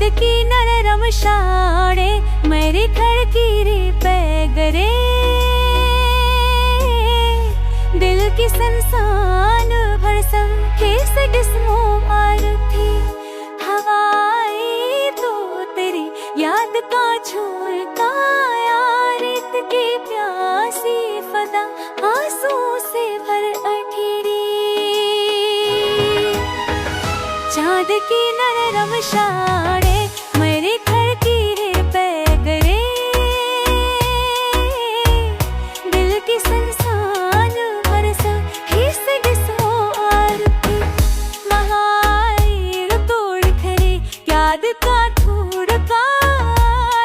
चांद की नरम शाड़े मेरे घर की रे पैगरे दिल की संसान भर सब केस डिस्मो मार थी हवाई तो तेरी याद का झोंका रेत की प्यासी फदा आंसू से भर अठीरी चांद की नरम शाड़े मेरे घर की रे पैगरे दिल की संसान भर सब हिस डिसो आरती महाई तोड़ खरे याद का थोड़ का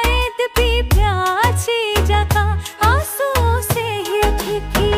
रेत पी प्यासी जका आंसू से ही थी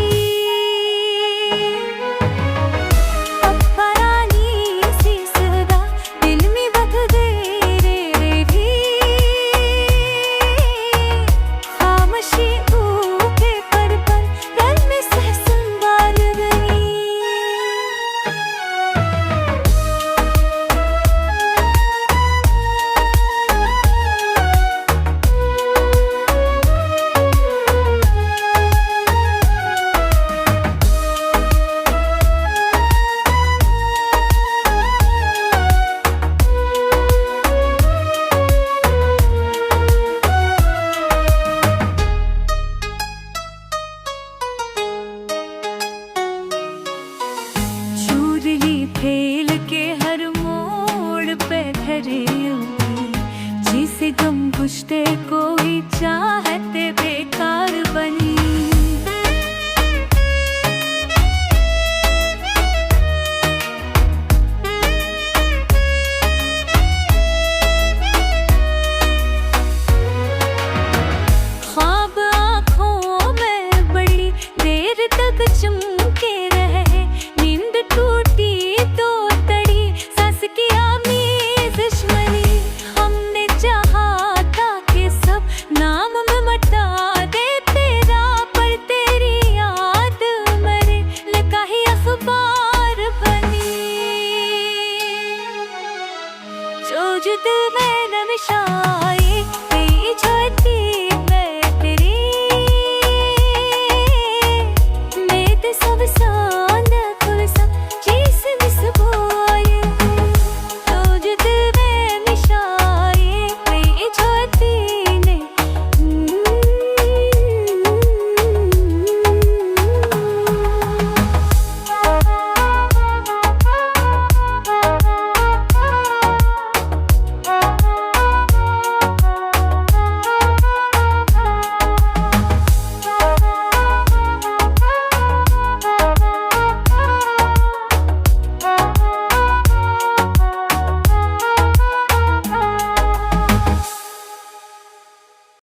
फेल के हर मोड़ पे खड़े जिसे गम गुश्ते कोई चाहते बेकार बनी ख्वाब आँखों में बड़ी देर तक चमके रहे नींद टूटी तो तड़ी सांस की आमीज़ दुश्मनी हमने चाहा था कि सब नाम में मटा दे तेरा पर तेरी याद मरे लगा ही अखबार बनी जो दिल में नविशा